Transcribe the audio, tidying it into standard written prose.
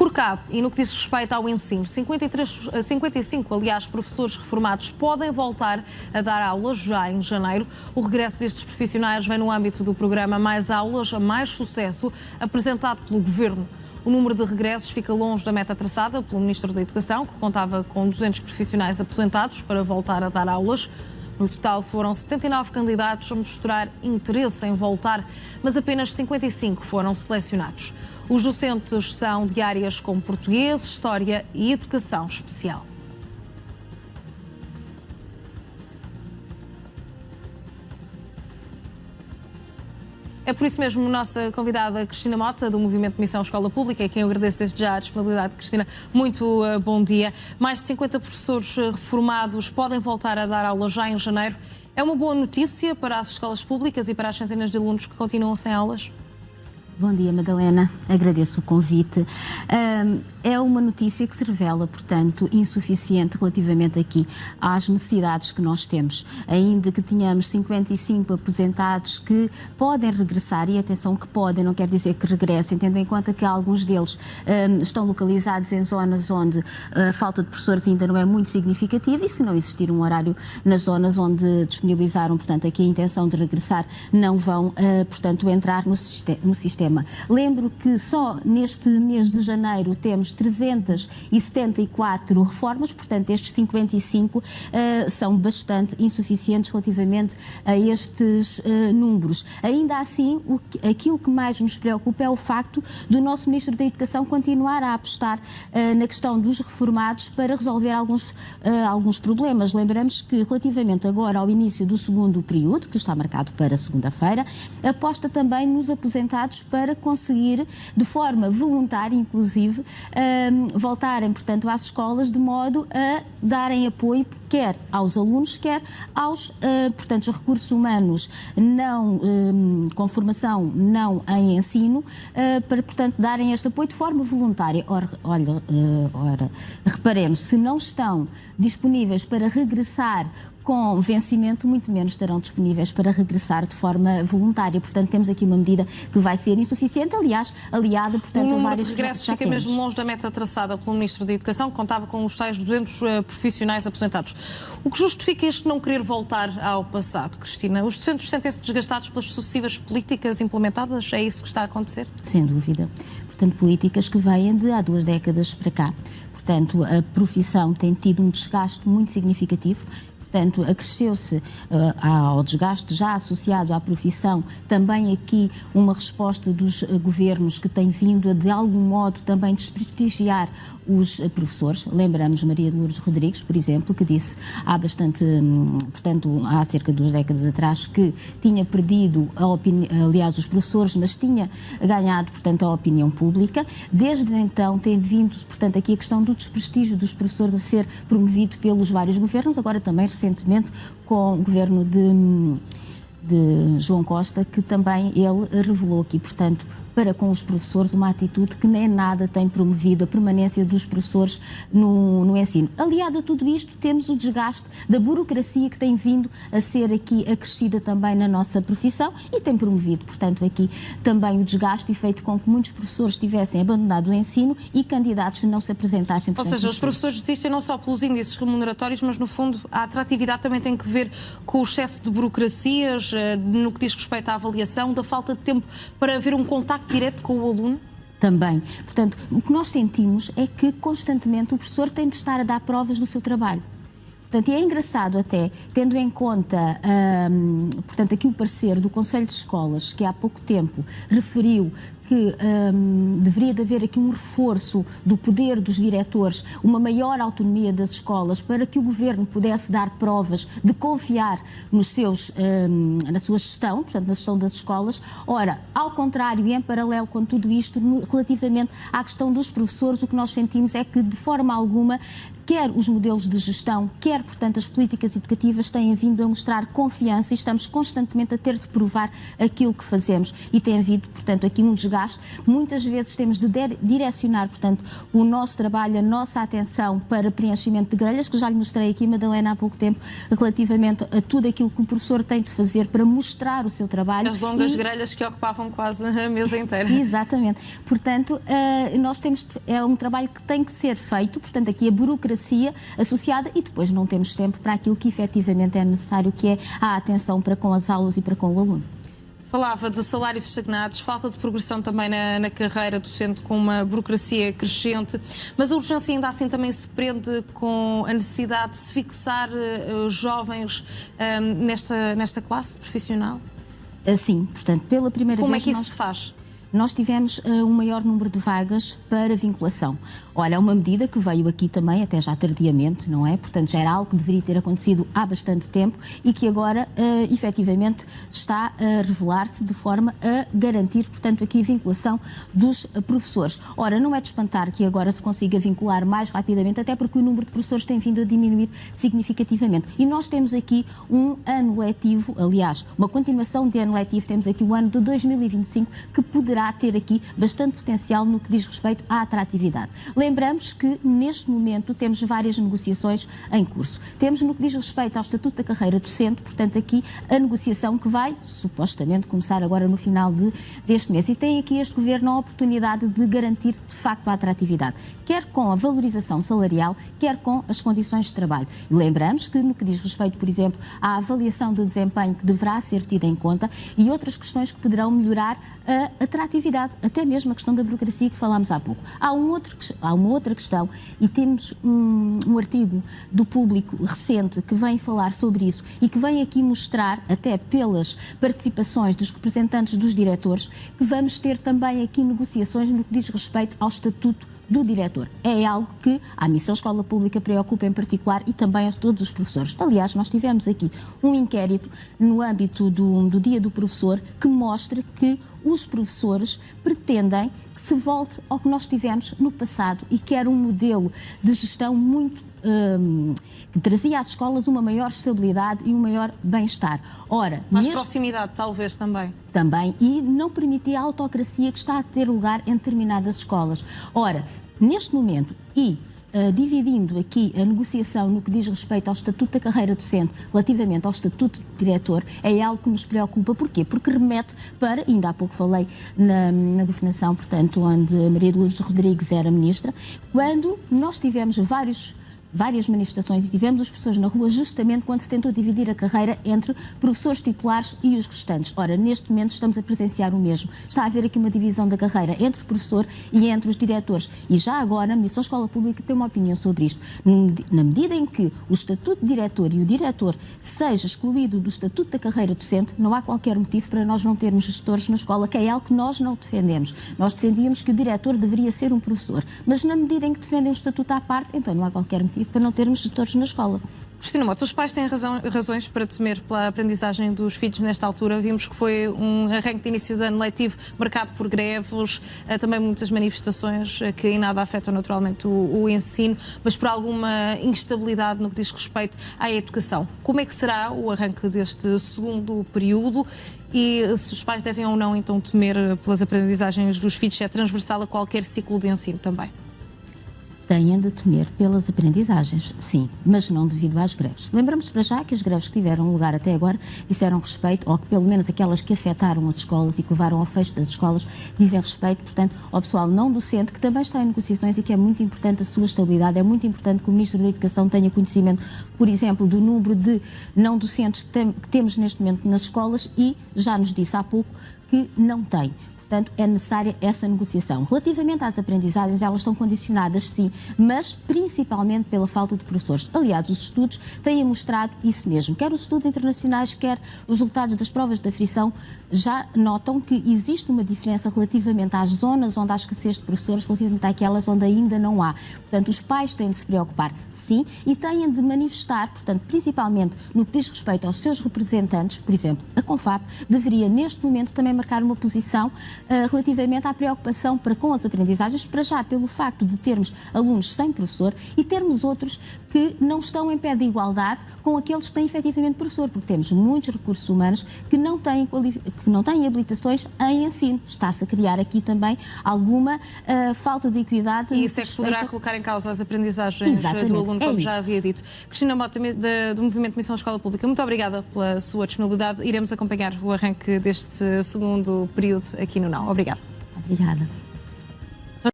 Por cá, e no que diz respeito ao ensino, 55, aliás, professores reformados podem voltar a dar aulas já em janeiro. O regresso destes profissionais vem no âmbito do programa Mais Aulas, Mais Sucesso, apresentado pelo Governo. O número de regressos fica longe da meta traçada pelo Ministro da Educação, que contava com 200 profissionais aposentados para voltar a dar aulas. No total foram 79 candidatos a mostrar interesse em voltar, mas apenas 55 foram selecionados. Os docentes são de áreas como português, história e educação especial. É por isso mesmo nossa convidada Cristina Mota, do Movimento Missão Escola Pública, a quem eu agradeço desde já a disponibilidade. Cristina, muito bom dia. Mais de 50 professores reformados podem voltar a dar aulas já em janeiro. É uma boa notícia para as escolas públicas e para as centenas de alunos que continuam sem aulas? Bom dia, Madalena. Agradeço o convite. É uma notícia que se revela, portanto, insuficiente relativamente aqui às necessidades que nós temos. Ainda que tenhamos 55 aposentados que podem regressar, e atenção que podem, não quer dizer que regressem, tendo em conta que alguns deles estão localizados em zonas onde a falta de professores ainda não é muito significativa, e se não existir um horário nas zonas onde disponibilizaram, portanto, aqui a intenção de regressar, não vão, portanto, entrar no sistema. Lembro que só neste mês de janeiro temos 374 reformas, portanto estes 55 são bastante insuficientes relativamente a estes números. Ainda assim, aquilo que mais nos preocupa é o facto do nosso Ministro da Educação continuar a apostar na questão dos reformados para resolver alguns problemas. Lembramos que relativamente agora ao início do segundo período, que está marcado para segunda-feira, aposta também nos aposentados para conseguir, de forma voluntária, inclusive, voltarem, portanto, às escolas de modo a darem apoio quer aos alunos, quer aos, portanto, recursos humanos não, com formação não em ensino, para, portanto, darem este apoio de forma voluntária. Ora, reparemos, se não estão disponíveis para regressar com vencimento, muito menos estarão disponíveis para regressar de forma voluntária. Portanto, temos aqui uma medida que vai ser insuficiente, aliás, aliada, portanto, a vários regressos fica mesmo longe da meta traçada pelo Ministro da Educação, que contava com os tais 200 profissionais aposentados. O que justifica este não querer voltar ao passado, Cristina? Os docentes sentem-se desgastados pelas sucessivas políticas implementadas? É isso que está a acontecer? Sem dúvida. Portanto, políticas que vêm de há 2 décadas para cá. Portanto, a profissão tem tido um desgaste muito significativo. Portanto, acresceu-se ao desgaste já associado à profissão também aqui uma resposta dos governos que têm vindo a, de algum modo, também desprestigiar os professores. Lembramos Maria de Lourdes Rodrigues, por exemplo, que disse há cerca de 2 décadas atrás que tinha perdido a opinião, aliás, os professores, mas tinha ganhado, portanto, a opinião pública. Desde então tem vindo, portanto, aqui a questão do desprestígio dos professores a ser promovido pelos vários governos, agora também recentemente com o governo de João Costa, que também ele revelou aqui, portanto, para com os professores, uma atitude que nem nada tem promovido a permanência dos professores no ensino. Aliado a tudo isto, temos o desgaste da burocracia que tem vindo a ser aqui acrescida também na nossa profissão e tem promovido, portanto, aqui também o desgaste e feito com que muitos professores tivessem abandonado o ensino e candidatos não se apresentassem. Portanto, ou seja, os professores desistem não só pelos índices remuneratórios, mas, no fundo, a atratividade também tem que ver com o excesso de burocracias, no que diz respeito à avaliação, da falta de tempo para haver um contacto direto com o aluno? Também. Portanto, o que nós sentimos é que constantemente o professor tem de estar a dar provas do seu trabalho. Portanto, e é engraçado até, tendo em conta, portanto, aqui o parecer do Conselho de Escolas, que há pouco tempo referiu que deveria de haver aqui um reforço do poder dos diretores, uma maior autonomia das escolas para que o governo pudesse dar provas de confiar nos seus, na sua gestão, portanto, na gestão das escolas. Ora, ao contrário e em paralelo com tudo isto, relativamente à questão dos professores, o que nós sentimos é que, de forma alguma, quer os modelos de gestão, quer, portanto, as políticas educativas têm vindo a mostrar confiança e estamos constantemente a ter de provar aquilo que fazemos. E tem havido, portanto, aqui um desgaste desgaste. Muitas vezes temos de direcionar, portanto, o nosso trabalho, a nossa atenção para preenchimento de grelhas, que já lhe mostrei aqui, Madalena, há pouco tempo, relativamente a tudo aquilo que o professor tem de fazer para mostrar o seu trabalho. As longas grelhas que ocupavam quase a mesa inteira. Exatamente. Portanto, nós temos, é um trabalho que tem que ser feito, portanto, aqui a burocracia associada, e depois não temos tempo para aquilo que efetivamente é necessário, que é a atenção para com as aulas e para com o aluno. Falava de salários estagnados, falta de progressão também na carreira docente, com uma burocracia crescente, mas a urgência ainda assim também se prende com a necessidade de se fixar jovens nesta classe profissional? Sim, portanto, pela primeira vez... Como é que isso se faz? Nós tivemos um maior número de vagas para vinculação. Olha, é uma medida que veio aqui também, até já tardiamente, não é? Portanto, já era algo que deveria ter acontecido há bastante tempo e que agora, efetivamente, está a revelar-se de forma a garantir, portanto, aqui a vinculação dos professores. Ora, não é de espantar que agora se consiga vincular mais rapidamente, até porque o número de professores tem vindo a diminuir significativamente. E nós temos aqui um ano letivo, aliás, uma continuação de ano letivo, temos aqui o ano de 2025, que poderá ter aqui bastante potencial no que diz respeito à atratividade. Lembramos que, neste momento, temos várias negociações em curso. Temos, no que diz respeito ao Estatuto da Carreira Docente, portanto, aqui a negociação que vai, supostamente, começar agora no final deste mês. E tem aqui este Governo a oportunidade de garantir, de facto, a atratividade, quer com a valorização salarial, quer com as condições de trabalho. E lembramos que, no que diz respeito, por exemplo, à avaliação de desempenho que deverá ser tida em conta e outras questões que poderão melhorar a atratividade, até mesmo a questão da burocracia que falámos há pouco. Há uma outra questão, e temos um artigo do Público recente que vem falar sobre isso e que vem aqui mostrar, até pelas participações dos representantes dos diretores, que vamos ter também aqui negociações no que diz respeito ao Estatuto do diretor. É algo que a Missão Escola Pública preocupa em particular e também a todos os professores. Aliás, nós tivemos aqui um inquérito no âmbito do Dia do Professor que mostra que os professores pretendem que se volte ao que nós tivemos no passado e que era um modelo de gestão muito que trazia às escolas uma maior estabilidade e um maior bem-estar. Ora, mais proximidade, talvez, também. Também, e não permitia a autocracia que está a ter lugar em determinadas escolas. Ora, neste momento, dividindo aqui a negociação no que diz respeito ao Estatuto da Carreira Docente relativamente ao Estatuto de Diretor, é algo que nos preocupa. Porquê? Porque remete para, ainda há pouco falei na governação, portanto, onde a Maria de Lourdes Rodrigues era ministra, quando nós tivemos várias manifestações e tivemos os professores na rua justamente quando se tentou dividir a carreira entre professores titulares e os restantes. Ora, neste momento estamos a presenciar o mesmo. Está a haver aqui uma divisão da carreira entre o professor e entre os diretores. E já agora a Missão Escola Pública tem uma opinião sobre isto. Na medida em que o Estatuto de Diretor e o diretor seja excluído do Estatuto da Carreira Docente, não há qualquer motivo para nós não termos gestores na escola, que é algo que nós não defendemos. Nós defendíamos que o diretor deveria ser um professor. Mas na medida em que defendem o Estatuto à parte, então não há qualquer motivo para não termos gestores na escola. Cristina Mota, os pais têm razões para temer pela aprendizagem dos filhos nesta altura. Vimos que foi um arranque de início de ano letivo marcado por greves, também muitas manifestações que em nada afetam naturalmente o ensino, mas por alguma instabilidade no que diz respeito à educação. Como é que será o arranque deste segundo período e se os pais devem ou não então temer pelas aprendizagens dos filhos, se é transversal a qualquer ciclo de ensino também? Têm de temer pelas aprendizagens, sim, mas não devido às greves. Lembramos para já que as greves que tiveram lugar até agora disseram respeito, ou que pelo menos aquelas que afetaram as escolas e que levaram ao fecho das escolas, dizem respeito, portanto, ao pessoal não docente, que também está em negociações e que é muito importante a sua estabilidade. É muito importante que o Ministro da Educação tenha conhecimento, por exemplo, do número de não docentes que temos neste momento nas escolas e já nos disse há pouco que não tem. Portanto, é necessária essa negociação. Relativamente às aprendizagens, elas estão condicionadas, sim, mas principalmente pela falta de professores. Aliás, os estudos têm mostrado isso mesmo. Quer os estudos internacionais, quer os resultados das provas de aferição, já notam que existe uma diferença relativamente às zonas onde há escassez de professores, relativamente àquelas onde ainda não há. Portanto, os pais têm de se preocupar, sim, e têm de manifestar, portanto, principalmente no que diz respeito aos seus representantes, por exemplo, a Confap deveria, neste momento, também marcar uma posição relativamente à preocupação para com as aprendizagens, para já pelo facto de termos alunos sem professor e termos outros que não estão em pé de igualdade com aqueles que têm efetivamente professor, porque temos muitos recursos humanos que não têm habilitações em ensino. Está-se a criar aqui também alguma falta de equidade. E isso é que poderá colocar em causa as aprendizagens do aluno, como já havia dito. Cristina Mota, do Movimento Missão Escola Pública, muito obrigada pela sua disponibilidade. Iremos acompanhar o arranque deste segundo período aqui no NAU. Obrigada. Obrigada.